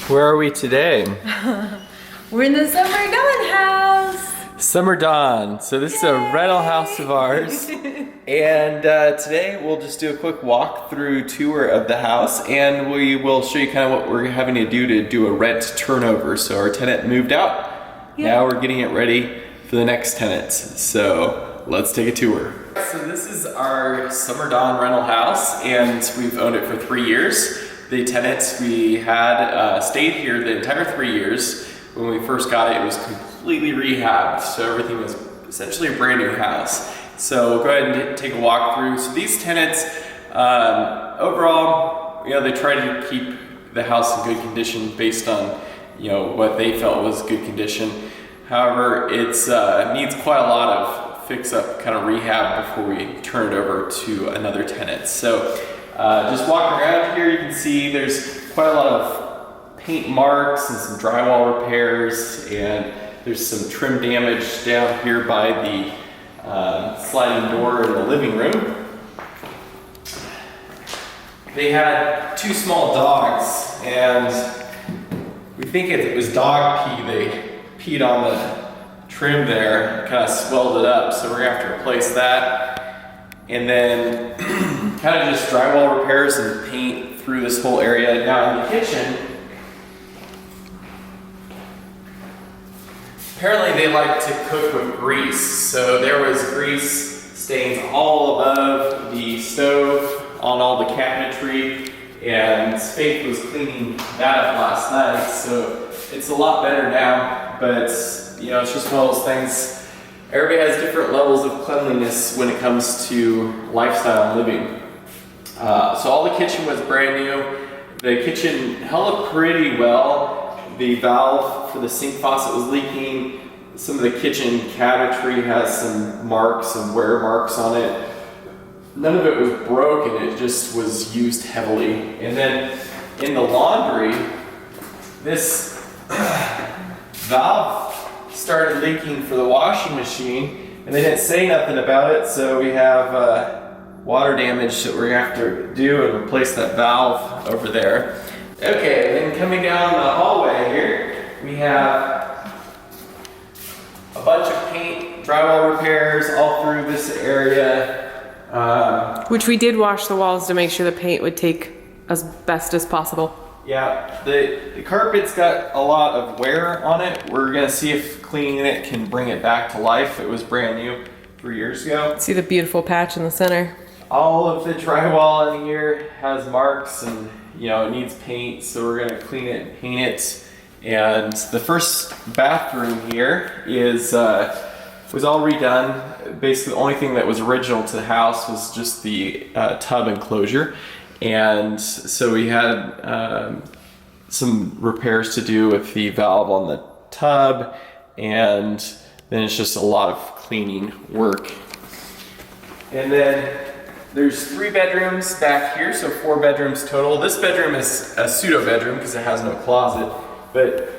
Where are we today? We're in the Summer Dawn house. Summer Dawn. So this is a rental house of ours. And today we'll just do a quick walk-through tour of the house, and we will show you kind of what we're having to do a rent turnover. So our tenant moved out. Yeah. Now we're getting it ready for the next tenants. So let's take a tour. So this is our Summer Dawn rental house, and we've owned it for 3 years. The tenants we had stayed here the entire 3 years. When we first got it, it was completely rehabbed, so everything was essentially a brand new house. So we'll go ahead and take a walk through. So these tenants, overall, they tried to keep the house in good condition based on, what they felt was good condition. However, it's needs quite a lot of fix-up, kind of rehab before we turn it over to another tenant. So just walking around here, you can see there's quite a lot of paint marks and some drywall repairs, and there's some trim damage down here by the sliding door in the living room. They had 2 small dogs, and we think it was dog pee. They peed on the trim there, kind of swelled it up, so we're gonna have to replace that. And then kind of just drywall repairs and paint through this whole area. Now in the kitchen, apparently they like to cook with grease. So there was grease stains all above the stove, on all the cabinetry, and Faith was cleaning that up last night. So it's a lot better now, but it's just one of those things. Everybody has different levels of cleanliness when it comes to lifestyle living. So all the kitchen was brand new. The kitchen held up pretty well. The valve for the sink faucet was leaking. Some of the kitchen cabinetry has some marks and wear marks on it. None of it was broken, it just was used heavily. And then in the laundry, this valve started leaking for the washing machine, and they didn't say nothing about it, so we have water damage that we're gonna have to do and replace that valve over there. Okay, then coming down the hallway here, we have a bunch of paint, drywall repairs all through this area. Which we did wash the walls to make sure the paint would take as best as possible. Yeah, the carpet's got a lot of wear on it. We're gonna see if cleaning it can bring it back to life. It was brand new 3 years ago. See the beautiful patch in the center. All of the drywall in here has marks, and it needs paint, so we're gonna clean it and paint it. And the first bathroom here was all redone. Basically, the only thing that was original to the house was just the tub enclosure. And so we had some repairs to do with the valve on the tub, and then it's just a lot of cleaning work. And then there's 3 bedrooms back here, so 4 bedrooms total. This bedroom is a pseudo bedroom because it has no closet, but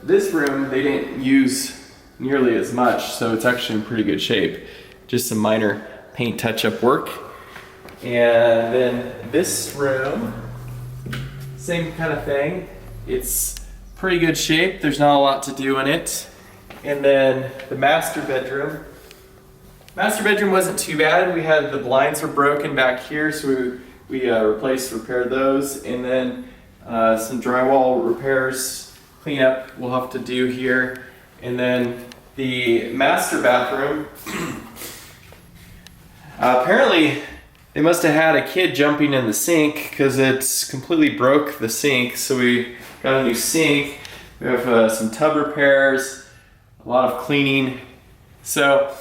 this room they didn't use nearly as much, so it's actually in pretty good shape. Just some minor paint touch-up work. And then this room, same kind of thing. It's pretty good shape. There's not a lot to do in it. And then the master bedroom. Master bedroom wasn't too bad. We had the blinds were broken back here, so we repaired those. And then some drywall repairs, cleanup we'll have to do here. And then the master bathroom, apparently they must have had a kid jumping in the sink because it's completely broke the sink. So we got a new sink. We have some tub repairs, a lot of cleaning. So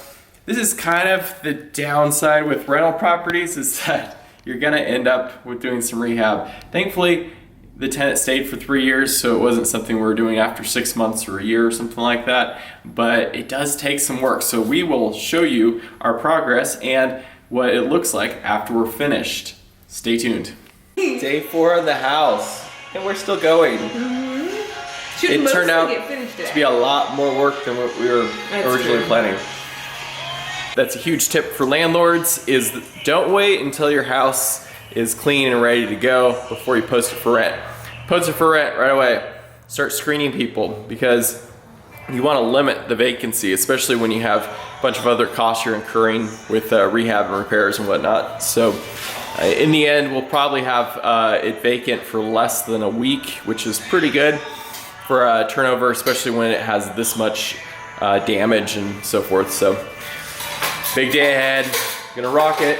this is kind of the downside with rental properties, is that you're gonna end up with doing some rehab. Thankfully, the tenant stayed for 3 years, so it wasn't something we were doing after 6 months or a year or something like that. But it does take some work. So we will show you our progress and what it looks like after we're finished. Stay tuned. Day 4 of the house, and we're still going. It turned out to be a lot more work than what we were originally planning. That's a huge tip for landlords, is don't wait until your house is clean and ready to go before you post it for rent. Post it for rent right away. start screening people, because you want to limit the vacancy, especially when you have a bunch of other costs you're incurring with rehab and repairs and whatnot. So in the end, we'll probably have it vacant for less than a week, which is pretty good for turnover, especially when it has this much damage and so forth. So big day ahead, gonna rock it.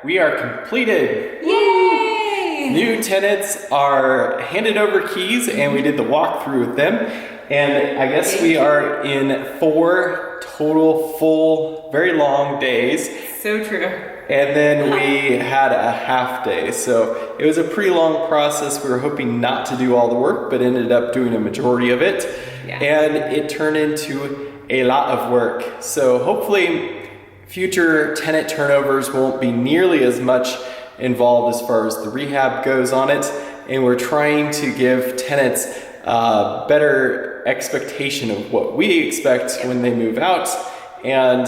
We are completed. Yay! New tenants are handed over keys, and we did the walkthrough with them. And I guess we are in 4 total full, very long days. So true. And then we had a half day. So it was a pretty long process. We were hoping not to do all the work, but ended up doing a majority of it. Yeah. And it turned into a lot of work. So hopefully future tenant turnovers won't be nearly as much involved as far as the rehab goes on it. And we're trying to give tenants better expectation of what we expect when they move out, and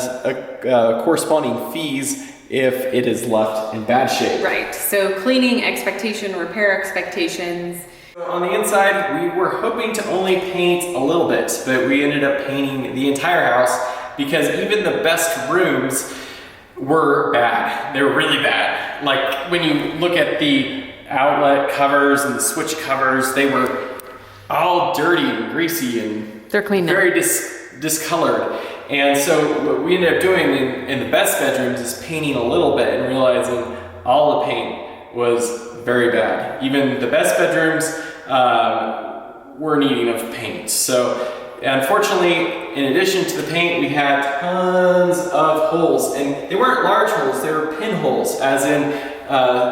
corresponding fees if it is left in bad shape. Right, so cleaning expectation, repair expectations. On the inside, we were hoping to only paint a little bit, but we ended up painting the entire house because even the best rooms were bad. They were really bad. Like when you look at the outlet covers and the switch covers, they were all dirty and greasy and They're clean now. very discolored. And so what we ended up doing in the best bedrooms is painting a little bit and realizing all the paint was very bad. Even the best bedrooms were needing of paint. So unfortunately, in addition to the paint, we had tons of holes, and they weren't large holes, they were pinholes, as in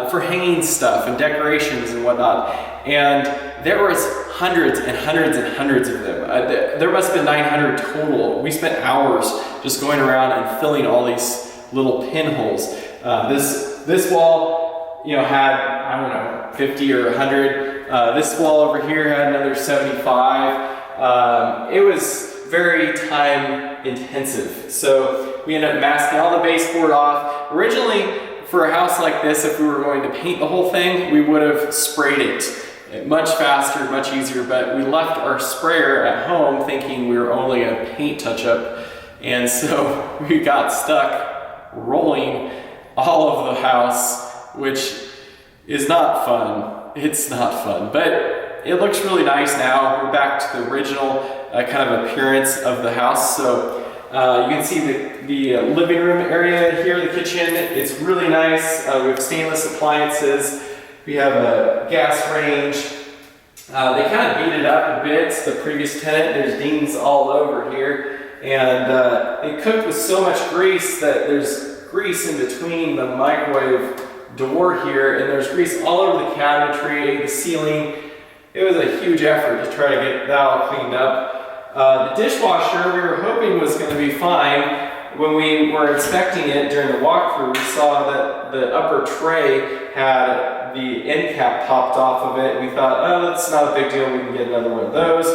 for hanging stuff and decorations and whatnot. And there was hundreds and hundreds and hundreds of them. There must have been 900 total. We spent hours just going around and filling all these little pinholes. This wall, had, I don't know, 50 or 100. This wall over here had another 75. It was very time intensive. So we ended up masking all the baseboard off. Originally, for a house like this, if we were going to paint the whole thing, we would have sprayed it much faster, much easier, but we left our sprayer at home thinking we were only a paint touch-up, and so we got stuck rolling all of the house, which is not fun. It's not fun, but it looks really nice now. We're back to the original kind of appearance of the house. So you can see the living room area here, the kitchen. It's really nice. We have stainless appliances. We have a gas range. They kind of beat it up a bit, the previous tenant. There's dings all over here. And it cooked with so much grease that there's grease in between the microwave door here, and there's grease all over the cabinetry, the ceiling. It was a huge effort to try to get that all cleaned up. The dishwasher we were hoping was going to be fine. When we were inspecting it during the walkthrough, we saw that the upper tray had the end cap popped off of it. We thought, oh, that's not a big deal, we can get another one of those.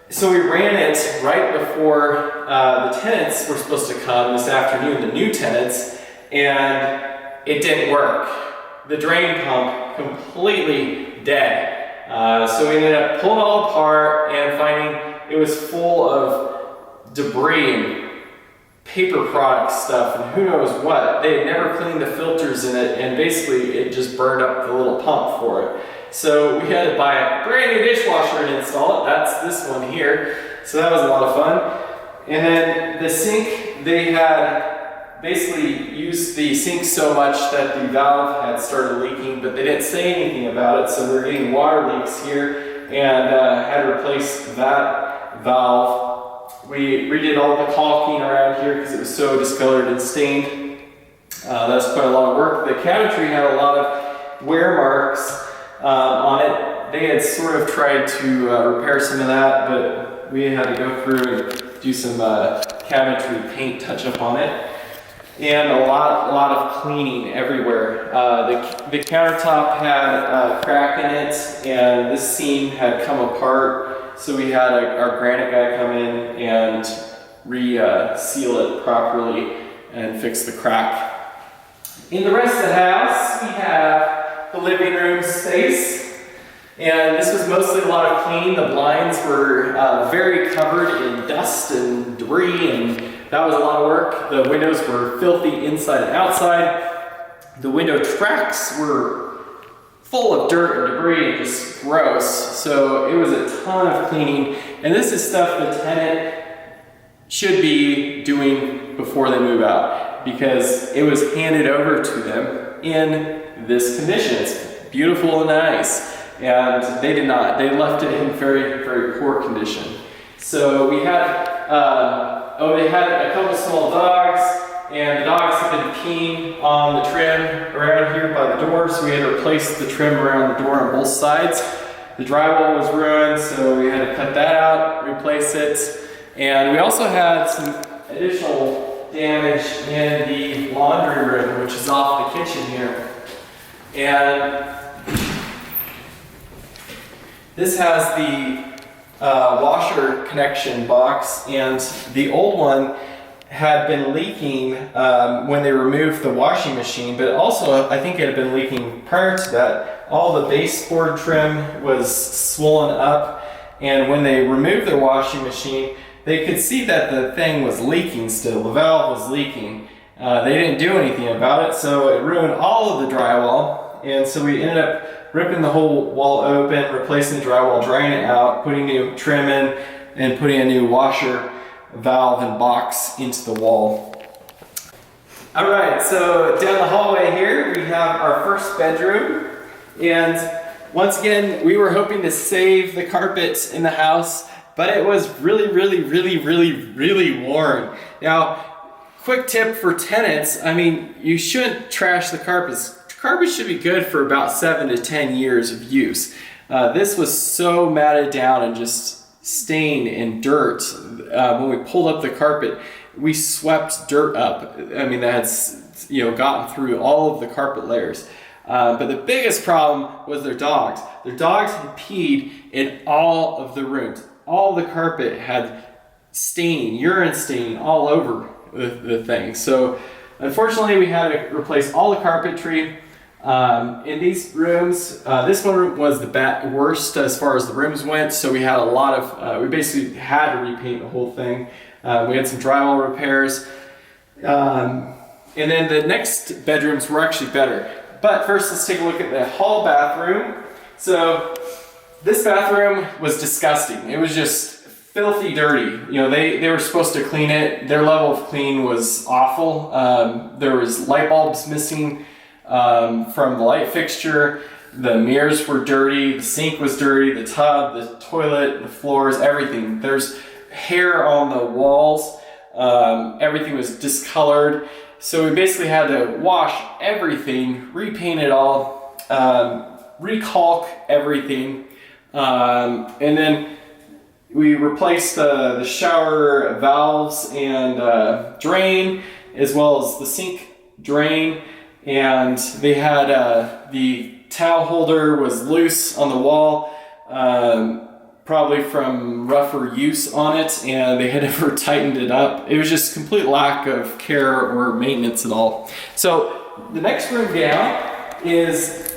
So we ran it right before the tenants were supposed to come this afternoon, the new tenants, and it didn't work. The drain pump completely dead. So we ended up pulling it all apart and finding it was full of debris and paper product stuff and who knows what. They had never cleaned the filters in it, and basically it just burned up the little pump for it. So we had to buy a brand new dishwasher and install it. That's this one here. So that was a lot of fun. And then the sink, they had basically used the sink so much that the valve had started leaking, but they didn't say anything about it. So they're getting water leaks here, and had to replace that valve. We redid all the caulking around here because it was so discolored and stained. That was quite a lot of work. The cabinetry had a lot of wear marks on it. They had sort of tried to repair some of that, but we had to go through and do some cabinetry paint touch-up on it. And a lot of cleaning everywhere. The countertop had a crack in it, and this seam had come apart. So we had our granite guy come in and re-seal it properly and fix the crack. In the rest of the house, we have the living room space. And this was mostly a lot of cleaning. The blinds were very covered in dust and debris, and that was a lot of work. The windows were filthy inside and outside. The window tracks were full of dirt and debris and just gross. So it was a ton of cleaning. And this is stuff the tenant should be doing before they move out, because it was handed over to them in this condition. It's beautiful and nice. And they did not. They left it in very, very poor condition. So we had, they had a couple small dogs, and the dogs had been peeing on the trim around here by the door, so we had to replace the trim around the door on both sides. The drywall was ruined, so we had to cut that out, replace it. And we also had some additional damage in the laundry room, which is off the kitchen here. And this has the washer connection box, and the old one had been leaking when they removed the washing machine, but also I think it had been leaking prior to that. All the baseboard trim was swollen up, and when they removed the washing machine, they could see that the thing was leaking still. The valve was leaking. They didn't do anything about it, so it ruined all of the drywall, and so we ended up ripping the whole wall open, replacing the drywall, drying it out, putting new trim in, and putting a new washer valve and box into the wall. All right, so down the hallway here, we have our first bedroom. And once again, we were hoping to save the carpet in the house, but it was really worn. Now, quick tip for tenants, I mean, you shouldn't trash the carpets. Carpet should be good for about 7 to 10 years of use. This was so matted down and just stained in dirt. When we pulled up the carpet, we swept dirt up. I mean, that's gotten through all of the carpet layers. But the biggest problem was their dogs. Their dogs had peed in all of the rooms. All the carpet had staining, urine staining all over the thing. So unfortunately, we had to replace all the carpentry. In these rooms, this one was the worst as far as the rooms went, so we had a lot of, we basically had to repaint the whole thing. We had some drywall repairs, and then the next bedrooms were actually better. But first, let's take a look at the hall bathroom. So this bathroom was disgusting. It was just filthy dirty. They were supposed to clean it. Their level of clean was awful. There was light bulbs missing from the light fixture. The mirrors were dirty, the sink was dirty, the tub, the toilet, the floors, everything. There's hair on the walls. Everything was discolored. So we basically had to wash everything, repaint it all, recalk everything, and then we replaced the shower valves and drain, as well as the sink drain. And they had the towel holder was loose on the wall, probably from rougher use on it, and they had never tightened it up. It was just complete lack of care or maintenance at all. So the next room down is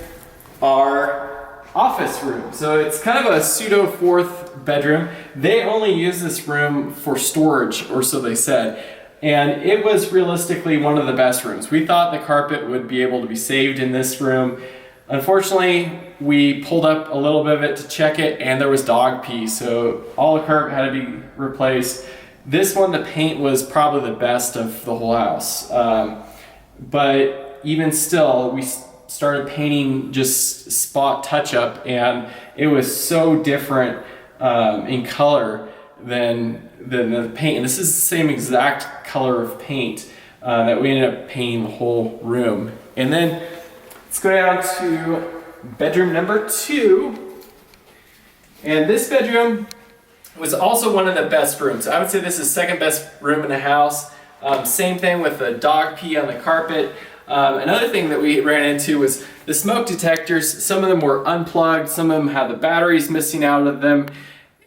our office room. So it's kind of a pseudo fourth bedroom. They only use this room for storage, or so they said. And it was realistically one of the best rooms. We thought the carpet would be able to be saved in this room. Unfortunately, we pulled up a little bit of it to check it, and there was dog pee, so all the carpet had to be replaced. This one, the paint was probably the best of the whole house. But even still, we started painting just spot touch-up, and it was so different in color than the paint. And this is the same exact color of paint that we ended up painting the whole room. And then let's go down to bedroom number 2. And this bedroom was also one of the best rooms. I would say this is the second best room in the house. Same thing with the dog pee on the carpet. Another thing that we ran into was the smoke detectors. Some of them were unplugged, some of them had the batteries missing out of them.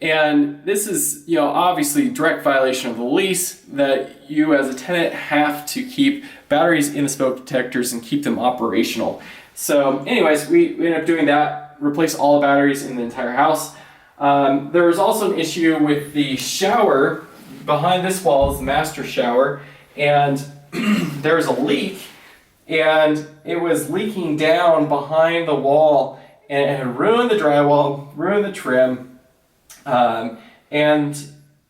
And this is, obviously direct violation of the lease, that you as a tenant have to keep batteries in the smoke detectors and keep them operational. So anyways, we ended up doing that. replace all the batteries in the entire house. There was also an issue with the shower. Behind this wall is the master shower, and there was a leak, and it was leaking down behind the wall, and it had ruined the drywall, ruined the trim, and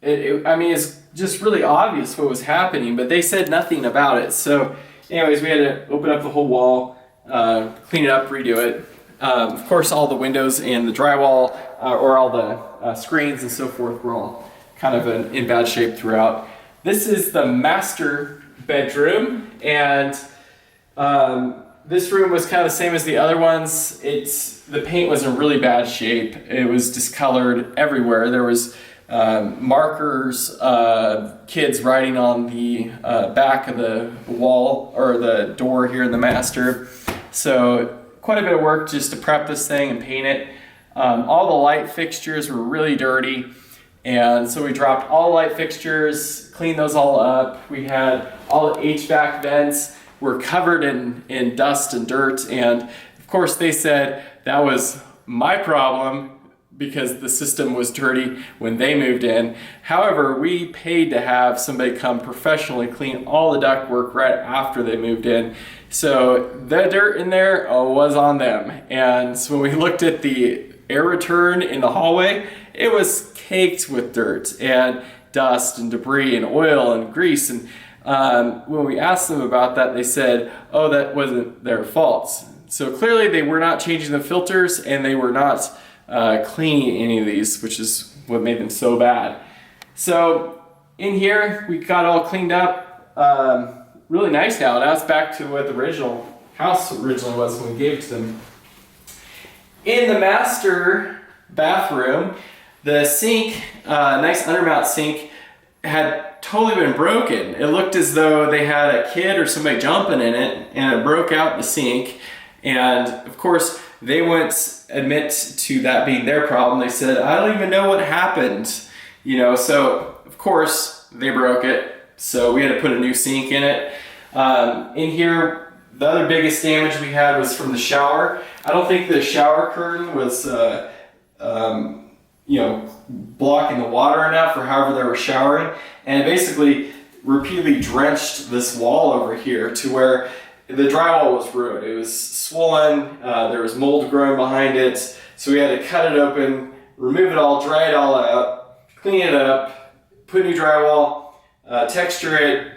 I mean, it's just really obvious what was happening, but they said nothing about it. So anyways, we had to open up the whole wall, clean it up, redo it. Of course, all the windows and the drywall, or all the screens and so forth, were all kind of in bad shape throughout. This is the master bedroom, and this room was kind of the same as the other ones. The paint was in really bad shape. It was discolored everywhere. There was markers, kids writing on the back of the wall or the door here in the master. So quite a bit of work just to prep this thing and paint it. All the light fixtures were really dirty, and so we dropped all light fixtures, cleaned those all up. We had all the HVAC vents were covered in dust and dirt, and of course they said that was my problem because the system was dirty when they moved in. However, we paid to have somebody come professionally clean all the ductwork right after they moved in. So the dirt in there was on them. And so when we looked at the air return in the hallway, it was caked with dirt and dust and debris and oil and grease. And when we asked them about that, they said, oh, that wasn't their fault. So clearly they were not changing the filters, and they were not cleaning any of these, which is what made them so bad. So in here, we got all cleaned up. Really nice now. Now it's back to what the original house originally was when we gave it to them. In the master bathroom, the sink, nice undermount sink, had totally been broken. It looked as though they had a kid or somebody jumping in it, and it broke out the sink. And of course, they wouldn't admit to that being their problem. They said, I don't even know what happened. So of course they broke it. So we had to put a new sink in it. In here, the other biggest damage we had was from the shower. I don't think the shower curtain was, blocking the water enough, or however they were showering. And it basically repeatedly drenched this wall over here to where the drywall was ruined. It was swollen, there was mold growing behind it, so we had to cut it open, remove it all, dry it all out, clean it up, put new drywall, texture it,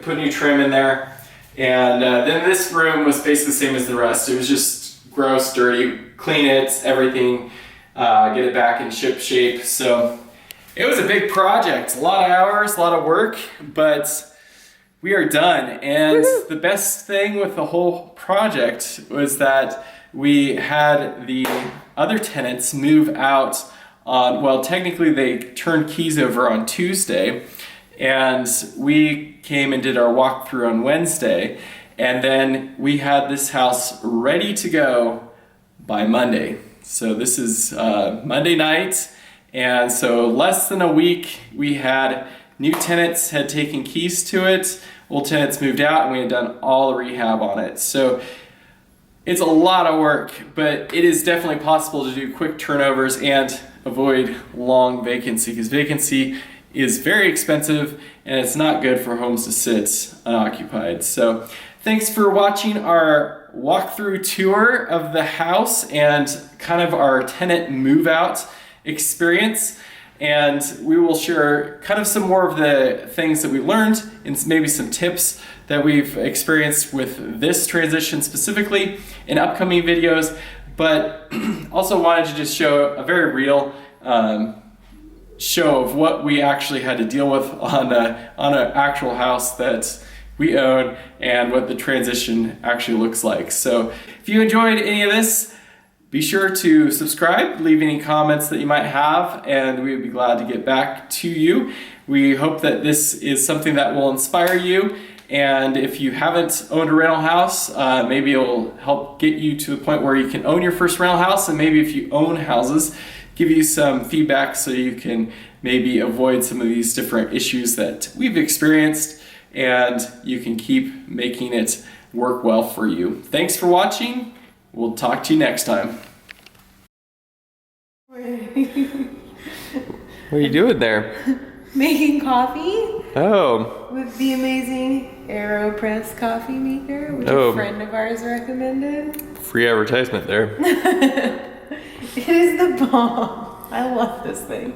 put new trim in there, and then this room was basically the same as the rest. It was just gross, dirty, clean it, everything, get it back in ship shape. So it was a big project, a lot of hours, a lot of work, but we are done. And the best thing with the whole project was that we had the other tenants move out on, well, technically they turned keys over on Tuesday, and we came and did our walkthrough on Wednesday, and then we had this house ready to go by Monday. So this is Monday night, and so less than a week we had new tenants had taken keys to it, old tenants moved out, and we had done all the rehab on it. So it's a lot of work, but it is definitely possible to do quick turnovers and avoid long vacancy, because vacancy is very expensive and it's not good for homes to sit unoccupied. So thanks for watching our walkthrough tour of the house and kind of our tenant move out experience. And we will share kind of some more of the things that we learned and maybe some tips that we've experienced with this transition specifically in upcoming videos, but also wanted to just show a very real show of what we actually had to deal with on an actual house that we own and what the transition actually looks like. So if you enjoyed any of this, be sure to subscribe, leave any comments that you might have, and we would be glad to get back to you. We hope that this is something that will inspire you, and if you haven't owned a rental house, maybe it'll help get you to the point where you can own your first rental house, and maybe if you own houses, give you some feedback so you can maybe avoid some of these different issues that we've experienced, and you can keep making it work well for you. Thanks for watching. We'll talk to you next time. What are you doing there? Making coffee Oh, with the amazing AeroPress coffee maker, which Oh. a friend of ours recommended. free advertisement there. It is the bomb. I love this thing.